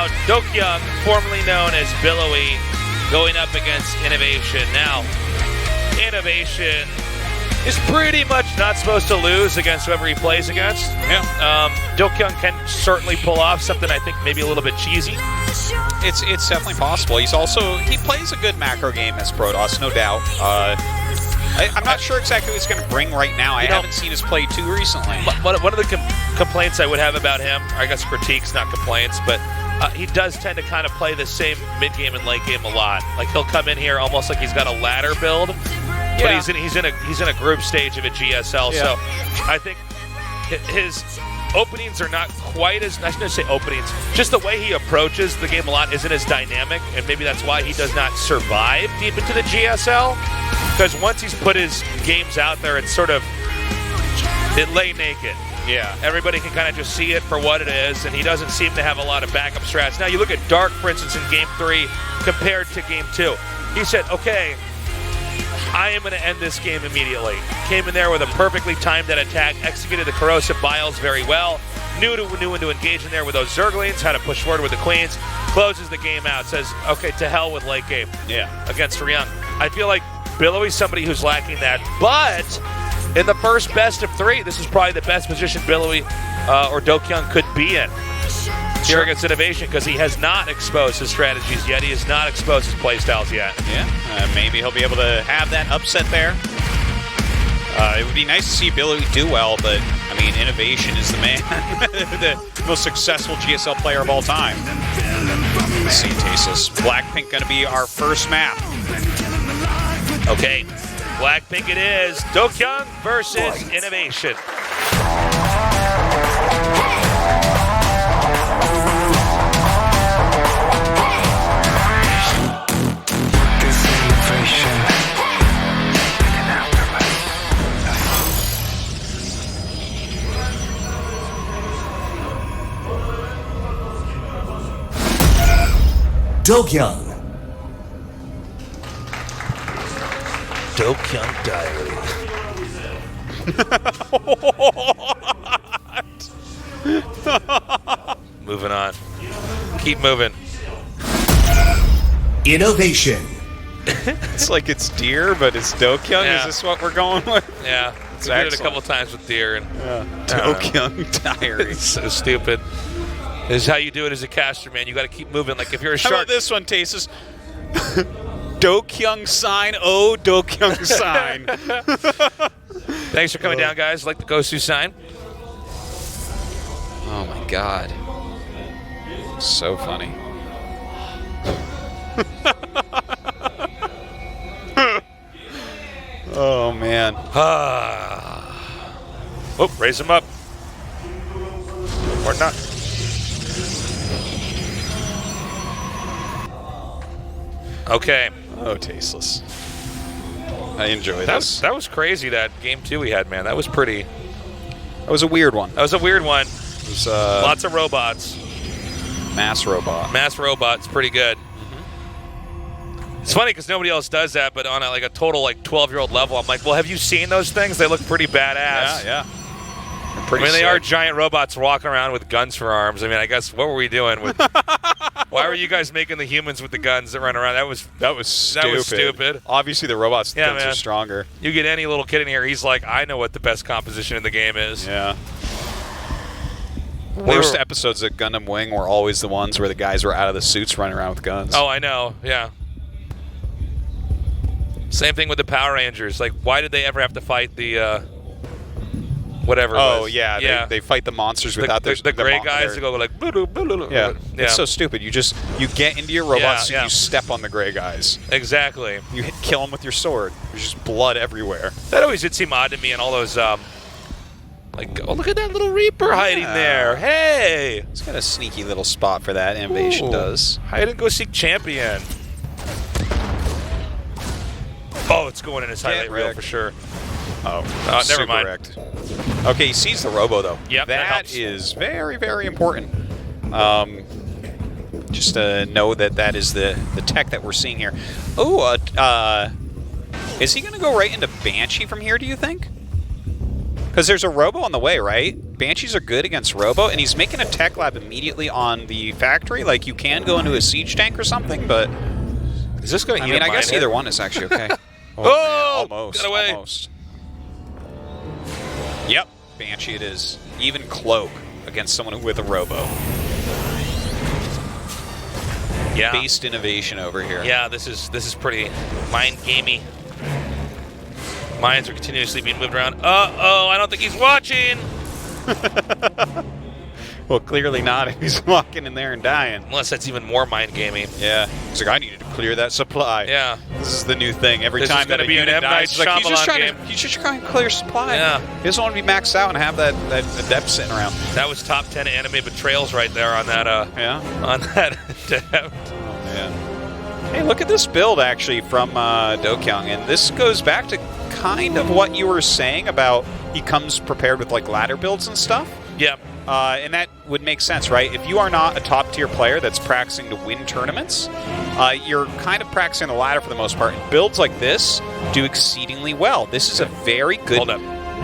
Now, DoKyung, formerly known as Billowy, going up against INnoVation. Now, INnoVation is pretty much not supposed to lose against whoever he plays against. Yeah. DoKyung can certainly pull off something I think maybe a little bit cheesy. It's definitely possible. He plays a good macro game as Protoss, no doubt. I'm not sure exactly what he's going to bring right now. I haven't seen his play too recently. One of the complaints I would have about him, or I guess critiques, not complaints, but he does tend to kind of play the same mid-game and late-game a lot. Like, he'll come in here almost like he's got a ladder build, but he's in a group stage of a GSL. Yeah. So I think his openings are not quite as, I shouldn't say openings, just the way he approaches the game a lot isn't as dynamic, and maybe that's why he does not survive deep into the GSL, because once he's put his games out there, it's sort of, it lay naked. Yeah. Everybody can kind of just see it for what it is, and he doesn't seem to have a lot of backup strats. Now, you look at Dark, for instance, in Game 3 compared to Game 2. He said, okay, I am going to end this game immediately. Came in there with a perfectly timed attack, executed the corrosive biles very well, knew when to engage in there with those Zerglings, how to push forward with the Queens, closes the game out, says, okay, to hell with late game against Ryung. I feel like Billowy's somebody who's lacking that, but in the first best of 3, this is probably the best position Billowy or DoKyung could be in here against INnoVation, because he has not exposed his strategies yet. He has not exposed his playstyles yet. Yeah, maybe he'll be able to have that upset there. It would be nice to see Billowy do well, but, I mean, INnoVation is the man, the most successful GSL player of all time. Let's see, Tasteless. Blackpink going to be our first map. Okay, Blackpink it is. DoKyung versus INnoVation. DoKyung. DoKyung Diary. Moving on. Keep moving. INnoVation. It's like it's Deer, but it's DoKyung. Yeah. Is this what we're going with? Yeah. It's we did it a couple times with Deer. And DoKyung Diary. It's so stupid. This is how you do it as a caster, man. You got to keep moving. Like if you're a How shark. about this one, Tasis? DoKyung sign. Oh, DoKyung sign. Thanks for coming down, guys. Like the Gosu sign. Oh my God. So funny. Oh man. Oh, raise him up. Or not. Okay. Oh, tasteless. I enjoy this. That was crazy, that Game 2 we had, man. That was pretty. That was a weird one. That was a weird one. It was, lots of robots. Mass robot. Mass robots, pretty good. It's funny because nobody else does that, but on a total 12-year-old level, I'm like, well, have you seen those things? They look pretty badass. Yeah. Pretty they are giant robots walking around with guns for arms. I mean, I guess what were we doing with? Why were you guys making the humans with the guns that run around? That was stupid. Obviously, the robots' guns man. are stronger. You get any little kid in here, he's like, I know what the best composition in the game is. Yeah. Worst episodes of Gundam Wing were always the ones where the guys were out of the suits running around with guns. Oh, I know. Yeah. Same thing with the Power Rangers. Like, why did they ever have to fight the whatever? Oh yeah. They fight the monsters without the gray guys that go like. Yeah. It's so stupid. You get into your robots and you step on the gray guys. Exactly. You kill them with your sword. There's just blood everywhere. That always did seem odd to me, and all those like, oh, look at that little Reaper hiding there. Hey, it's got a sneaky little spot for that. INnoVation does. Hide and go seek champion. Oh, it's going in his highlight reel for sure. Oh, never mind. Wrecked. Okay, he sees the robo though. Yep, that is very, very important. Just to know that is the tech that we're seeing here. Oh, is he going to go right into Banshee from here? Do you think? Because there's a Robo on the way, right? Banshees are good against Robo, and he's making a tech lab immediately on the factory. Like, you can go into a siege tank or something, but... Is this going to I mean, I guess either one is actually okay. Oh, man, almost. Get away. Almost. Yep, Banshee it is. Even Cloak against someone with a Robo. Yeah. Based INnoVation over here. Yeah, this is pretty mind-gamey. Mines are continuously being moved around. Uh-oh, I don't think he's watching. Well, clearly not if he's walking in there and dying. Unless that's even more mind-gaming. Yeah. He's like, I needed to clear that supply. Yeah. This is the new thing. Every This time is gonna that a be an unit M. Night dies, he's like, Shyamalan he's just trying to clear supply. Yeah. He doesn't want to be maxed out and have that adept sitting around. That was top 10 anime betrayals right there on that, Yeah. on that adept. Oh, man. Hey, look at this build, actually, from DoKyung. And this goes back to kind of what you were saying about he comes prepared with, like, ladder builds and stuff. Yeah. And that would make sense, right? If you are not a top-tier player that's practicing to win tournaments, you're kind of practicing the ladder for the most part. And builds like this do exceedingly well. This is a very good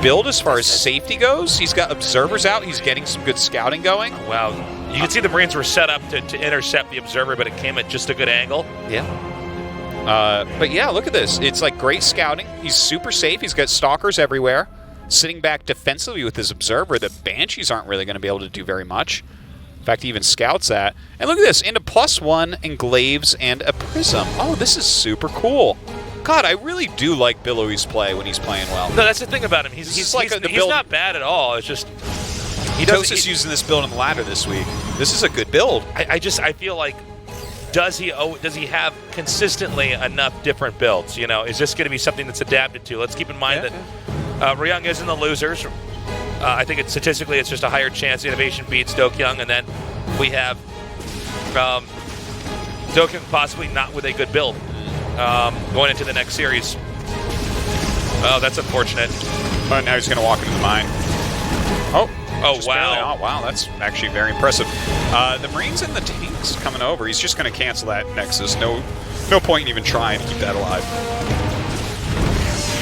build as far as safety goes. He's got observers out. He's getting some good scouting going. Wow. You can see the Marines were set up to intercept the observer, but it came at just a good angle. Yeah. But yeah, look at this. It's like great scouting. He's super safe. He's got stalkers everywhere. Sitting back defensively with his observer, the Banshees aren't really going to be able to do very much. In fact, he even scouts that. And look at this, into +1 and glaives and a prism. Oh, this is super cool. God, I really do like Billowy's play when he's playing well. No, that's the thing about him. He's not bad at all. It's just He's using this build on the ladder this week. This is a good build. I feel like does he have consistently enough different builds? You know, is this going to be something that's adapted to? Let's keep in mind that Ryung is in the losers. I think statistically it's just a higher chance INnoVation beats DoKyung, and then we have DoKyung possibly not with a good build going into the next series. Oh, that's unfortunate. But now he's going to walk into the mine. Oh, wow. Oh, wow, that's actually very impressive. The Marines and the tanks coming over. He's just going to cancel that Nexus. No point in even trying to keep that alive.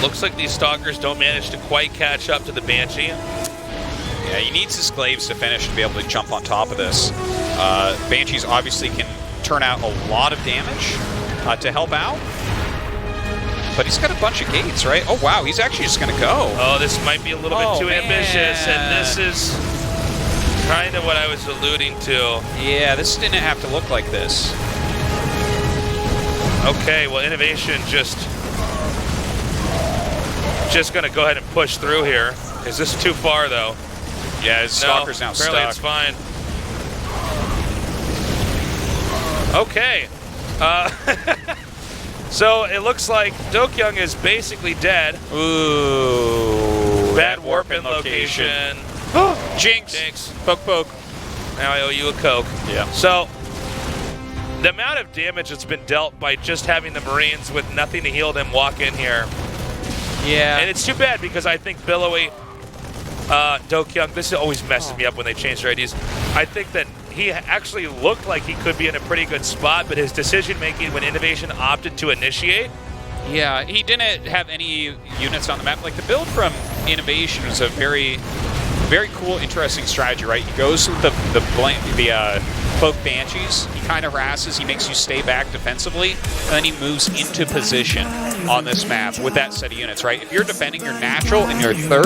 Looks like these Stalkers don't manage to quite catch up to the Banshee. Yeah, he needs his glaives to finish to be able to jump on top of this. Banshees obviously can turn out a lot of damage to help out. But he's got a bunch of gates, right? Oh, wow, he's actually just going to go. Oh, this might be a little bit too ambitious, and this is kind of what I was alluding to. Yeah, this didn't have to look like this. Okay, well, INnoVation just going to go ahead and push through here. Is this too far, though? Yeah, his Stalker's now stuck. Apparently it's fine. Okay. So it looks like DoKyung is basically dead. Ooh. Bad warp in location. Jinx. Poke. Now I owe you a Coke. Yeah. So the amount of damage that's been dealt by just having the Marines with nothing to heal them walk in here. Yeah. And it's too bad because I think Billowy, DoKyung, this always messes me up when they change their IDs. I think that he actually looked like he could be in a pretty good spot, but his decision-making when INnoVation opted to initiate. Yeah, he didn't have any units on the map. Like, the build from INnoVation was a very, very cool, interesting strategy, right? He goes with the Cloak Banshees. He kind of harasses. He makes you stay back defensively. And then he moves into position on this map with that set of units, right? If you're defending your natural and your third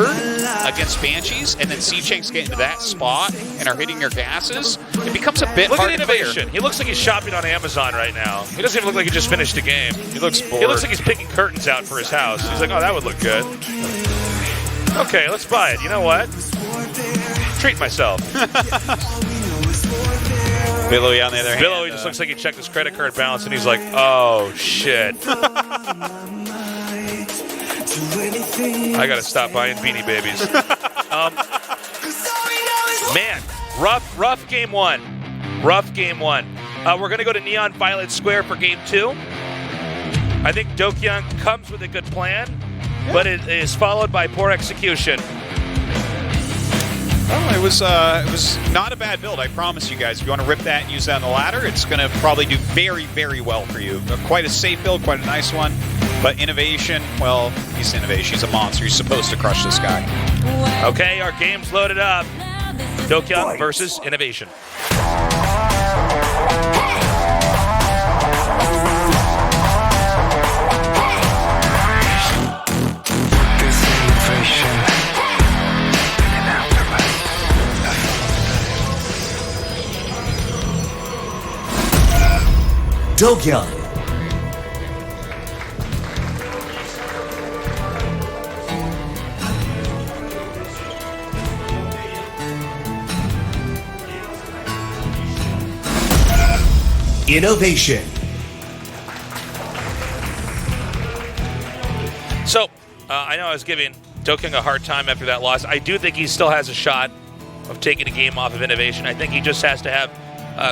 against Banshees, and then Siege Tanks get into that spot and are hitting your gases, it becomes a bit hard to clear. He looks like he's shopping on Amazon right now. He doesn't even look like he just finished a game. He looks bored. He looks like he's picking curtains out for his house. He's like, oh, that would look good. Okay, let's buy it. You know what? Treat myself. Billowy on the other hand. Billowy just looks like he checked his credit card balance and he's like, oh, shit. I gotta stop buying Beanie Babies. Man, rough game one. Rough game one. We're gonna go to Neon Violet Square for game 2. I think DoKyung comes with a good plan, but it is followed by poor execution. Well, it was not a bad build, I promise you guys. If you want to rip that and use that on the ladder, it's going to probably do very, very well for you. Quite a safe build, quite a nice one. But INnoVation, well, he's INnoVation. He's a monster. He's supposed to crush this guy. Okay, our game's loaded up. DoKyung versus INnoVation. DoKyung. INnoVation. So, I know I was giving DoKyung a hard time after that loss. I do think he still has a shot of taking a game off of INnoVation. I think he just has to have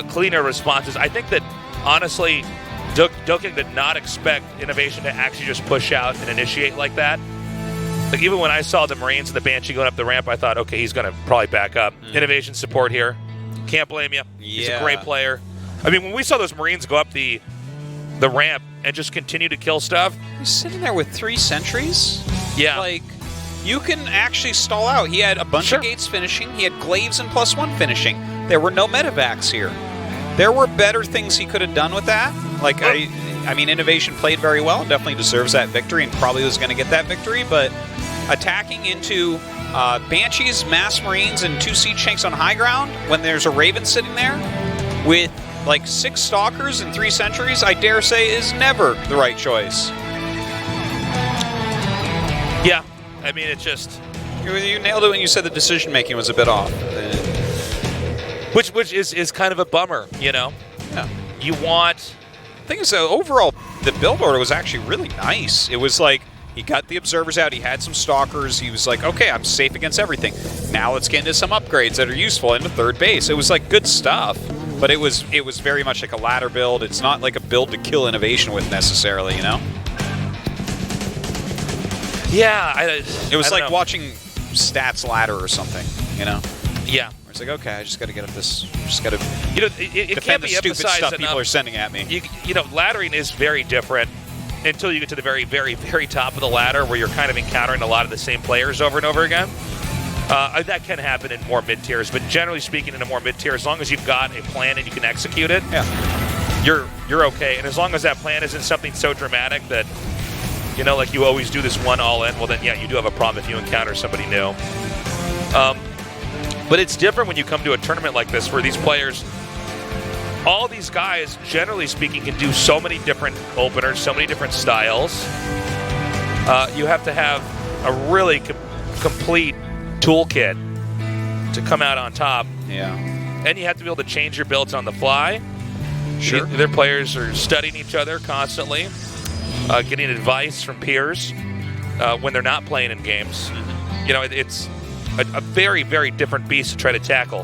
cleaner responses. I think that, honestly, DoKyung did not expect INnoVation to actually just push out and initiate like that. Like, even when I saw the Marines and the Banshee going up the ramp, I thought, okay, he's going to probably back up. INnoVation support here. Can't blame you. He's a great player. I mean, when we saw those Marines go up the ramp and just continue to kill stuff. He's sitting there with 3 sentries? Yeah. Like, you can actually stall out. He had a bunch of gates finishing. He had glaives and +1 finishing. There were no medevacs here. There were better things he could have done with that. Like, I mean, INnoVation played very well. Definitely deserves that victory and probably was going to get that victory. But attacking into Banshees, Mass Marines, and 2 Siege Tanks on high ground when there's a Raven sitting there with like 6 Stalkers and 3 Sentries, I dare say, is never the right choice. Yeah, I mean, it's just... You nailed it when you said the decision-making was a bit off. Which is kind of a bummer, you know? Yeah. You want... The thing is, overall, the build order was actually really nice. It was like, he got the Observers out, he had some Stalkers, he was like, okay, I'm safe against everything. Now let's get into some upgrades that are useful into third base. It was like good stuff. But it was very much like a ladder build. It's not like a build to kill INnoVation with necessarily, you know? Yeah. It was like watching Stats Ladder or something, you know? Yeah. Where it's like, okay, I just got to get up this, just got to it defend can't the be stupid emphasized stuff enough. people are sending at me. You know, laddering is very different until you get to the very, very, very top of the ladder where you're kind of encountering a lot of the same players over and over again. That can happen in more mid-tiers, but generally speaking, in a more mid-tier, as long as you've got a plan and you can execute it, you're okay. And as long as that plan isn't something so dramatic that, you know, like you always do this one all-in, well then, yeah, you do have a problem if you encounter somebody new. But it's different when you come to a tournament like this where these players, all these guys, generally speaking, can do so many different openers, so many different styles. You have to have a really complete toolkit to come out on top. Yeah. And you have to be able to change your builds on the fly. Sure. Their players are studying each other constantly, getting advice from peers when they're not playing in games. You know, it's a very, very different beast to try to tackle.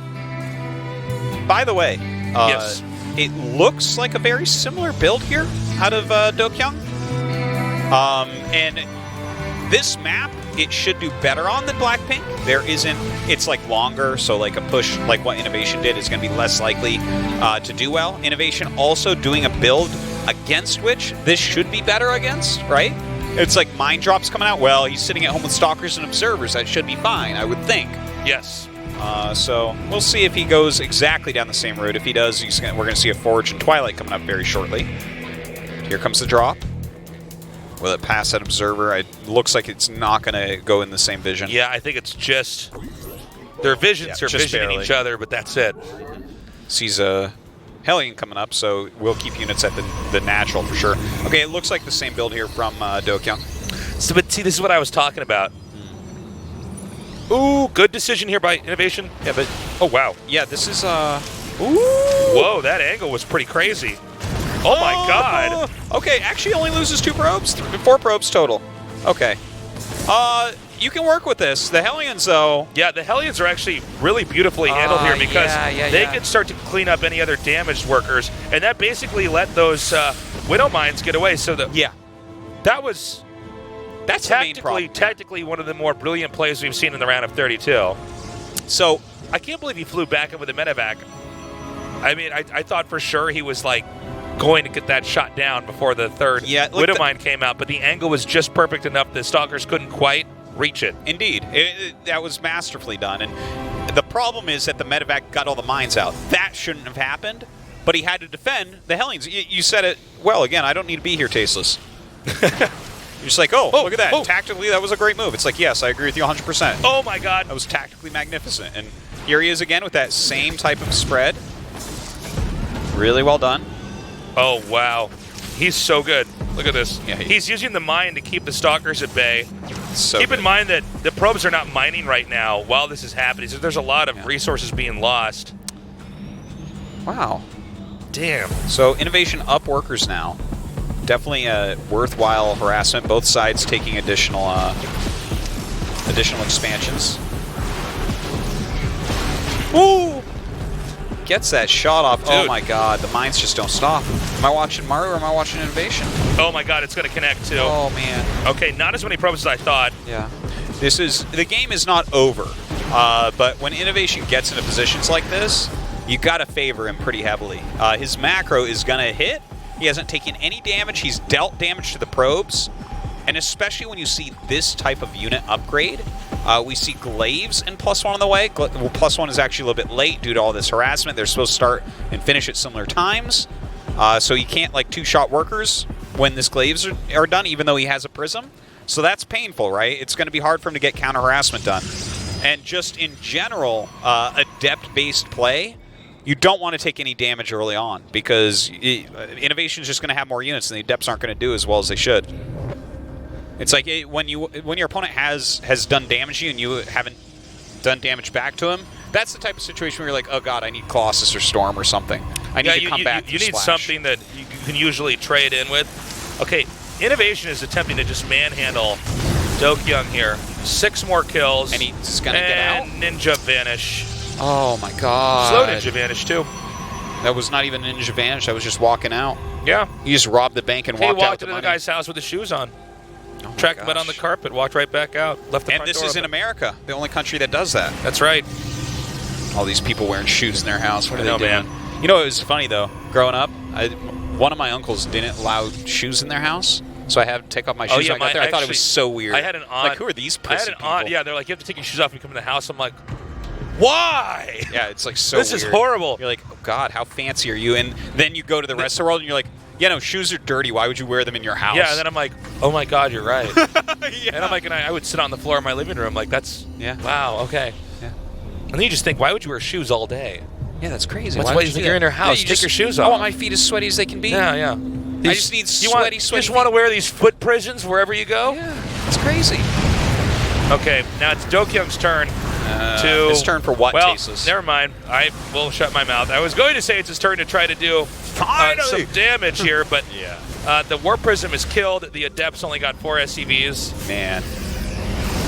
By the way, yes. It looks like a very similar build here out of DoKyung. And this map, it should do better on than Blackpink. There isn't, it's like longer, so like a push like what INnoVation did is going to be less likely to do well. INnoVation also doing a build against which this should be better against, right? It's like Mind Drop's coming out. Well, he's sitting at home with Stalkers and Observers. That should be fine, I would think. Yes. So we'll see if he goes exactly down the same route. If he does, we're going to see a Forge and Twilight coming up very shortly. Here comes the drop. Will it pass that Observer? It looks like it's not going to go in the same vision. Yeah, I think it's just their visions are visioning barely each other, but that's it. Sees a Hellion coming up, so we'll keep units at the natural for sure. Okay, it looks like the same build here from DoKyung. So, but see, this is what I was talking about. Ooh, good decision here by INnoVation. Yeah, but oh wow. Yeah, this is ooh. Whoa, that angle was pretty crazy. Oh my God. Okay, actually only loses 2 probes, 4 probes total. Okay. You can work with this. The Hellions, though. Yeah, the Hellions are actually really beautifally handled here because they can start to clean up any other damaged workers, and that basically let those Widow Mines get away. So that's tactically one of the more brilliant plays we've seen in the round of 32. So I can't believe he flew back up with a medevac. I mean, I thought for sure he was like going to get that shot down before the third Widow Mine came out, but the angle was just perfect enough that Stalkers couldn't quite reach it. Indeed. That was masterfully done. And the problem is that the medevac got all the mines out. That shouldn't have happened, but he had to defend the Hellions. You said it well. Again, I don't need to be here, Tasteless. You're just like, look at that. Tactically, that was a great move. It's like, yes, I agree with you 100%. Oh, my God. That was tactically magnificent. And here he is again with that same type of spread. Really well done. Oh, wow. He's so good. Look at this. Yeah, he's using the mine to keep the Stalkers at bay. So Keep in mind that the probes are not mining right now while this is happening, so there's a lot of resources being lost. Wow. Damn. So INnoVation up workers now. Definitely a worthwhile harassment. Both sides taking additional expansions. Ooh! Gets that shot off. Dude. Oh my God, the mines just don't stop. Am I watching Mario or am I watching INnoVation? Oh my God, it's going to connect too. Oh man. Okay, not as many probes as I thought. Yeah. The game is not over, but when INnoVation gets into positions like this, you got to favor him pretty heavily. His macro is going to hit. He hasn't taken any damage. He's dealt damage to the probes. And especially when you see this type of unit upgrade, we see Glaives and +1 on the way. Well, +1 is actually a little bit late due to all this harassment. They're supposed to start and finish at similar times. So you can't like two-shot workers when this Glaives are done, even though he has a Prism. So that's painful, right? It's going to be hard for him to get counter-harassment done. And just in general, adept-based play, you don't want to take any damage early on because INnoVation is just going to have more units and the adepts aren't going to do as well as they should. It's like when your opponent has done damage to you and you haven't done damage back to him, that's the type of situation where you're like, oh God, I need Colossus or Storm or something. I need to come back. You need something that you can usually trade in with. Okay, INnoVation is attempting to just manhandle DoKyung here. 6 more kills. And he's going to get out? Ninja Vanish. Oh my God. Slow Ninja Vanish too. That was not even Ninja Vanish. That was just walking out. Yeah. He just robbed the bank and walked out. He walked into the guy's house with his shoes on. Oh Tracked him out on the carpet, walked right back out, left the front door. And this is in America, the only country that does that. That's right. All these people wearing shoes in their house. What are they doing? Man. You know, it was funny though. Growing up, one of my uncles didn't allow shoes in their house, so I had to take off my shoes. Yeah, when I got there. I thought it was so weird. I had an aunt. Like, who are these pussy people? Aunt. Yeah, they're like, you have to take your shoes off when you come in the house. I'm like, why? Yeah, it's like so. This is horrible. You're like, oh God, how fancy are you? And then you go to the rest of the world, and you're like, yeah, no, shoes are dirty. Why would you wear them in your house? Yeah, and then I'm like, oh my God, you're right. Yeah. And I'm like, I would sit on the floor in my living room, like wow, okay. Yeah. And then you just think, why would you wear shoes all day? Yeah, that's crazy. Why would you think you're in your house? Take your shoes off. I want my feet as sweaty as they can be. Yeah. I just need sweaty. You just want to wear these foot prisons wherever you go? Yeah, it's crazy. Okay, now it's DoKyung's turn. His turn for what, Tasteless? Never mind. I will shut my mouth. I was going to say it's his turn to try to do some damage here, but the Warp Prism is killed. The Adepts only got 4 SCVs. Man.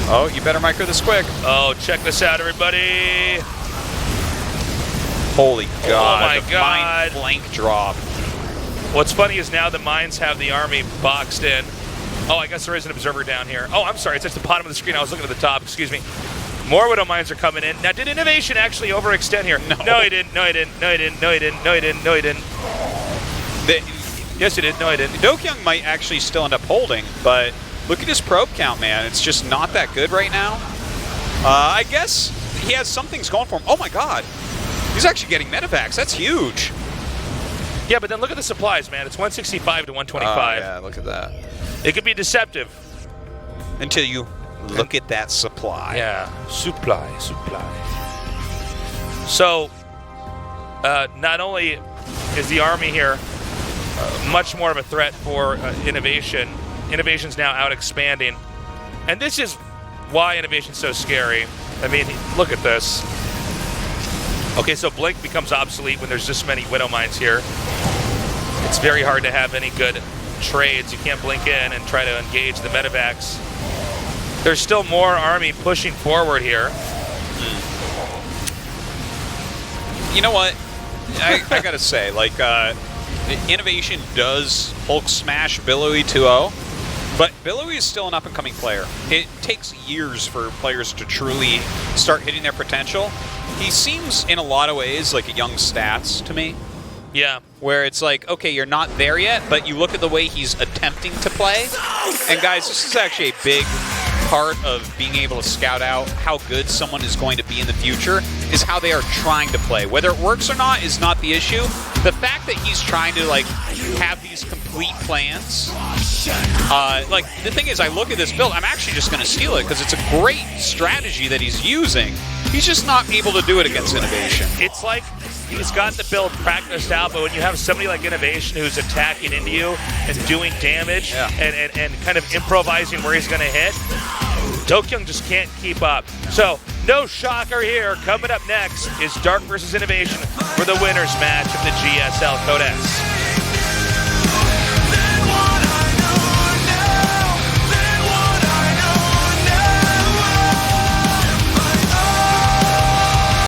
Oh, you better micro this quick. Oh, check this out, everybody. Holy God. Oh, my God. Mine flank drop. What's funny is now the mines have the army boxed in. Oh, I guess there is an observer down here. Oh, I'm sorry. It's at the bottom of the screen. I was looking at the top. Excuse me. More Widow Mines are coming in. Now, did INnoVation actually overextend here? No, he didn't. No, he didn't. No, he didn't. No, he didn't. No, he didn't. No, he didn't. Yes, he did. No, he didn't. DoKyung might actually still end up holding, but look at his probe count, man. It's just not that good right now. I guess he has some things going for him. Oh, my God. He's actually getting medevacs. That's huge. Yeah, but then look at the supplies, man. It's 165 to 125. Yeah, look at that. It could be deceptive. Until you look at that supply. Yeah, supply. So, not only is the army here much more of a threat for INnoVation, INnoVation's now out expanding. And this is why INnoVation's so scary. I mean, look at this. Okay, so Blink becomes obsolete when there's this many Widow Mines here. It's very hard to have any good trades. You can't blink in and try to engage the medevacs. There's still more army pushing forward here. You know what? I gotta say, like, INnoVation does Hulk Smash Billowy 2-0, but Billowy is still an up-and-coming player. It takes years for players to truly start hitting their potential. He seems, in a lot of ways, like a young Stats to me. Yeah. Where it's like, okay, you're not there yet, but you look at the way he's attempting to play. And guys, this is actually a big part of being able to scout out how good someone is going to be in the future is how they are trying to play. Whether it works or not is not the issue. The fact that he's trying to like have these complete plans. Like the thing is, I look at this build, I'm actually just going to steal it because it's a great strategy that he's using. He's just not able to do it against INnoVation. It's like he's got the build practiced out, but when you have somebody like INnoVation who's attacking into you and doing damage and kind of improvising where he's going to hit, DoKyung just can't keep up. So, no shocker here. Coming up next is Dark versus INnoVation for the winners match of the GSL Codex.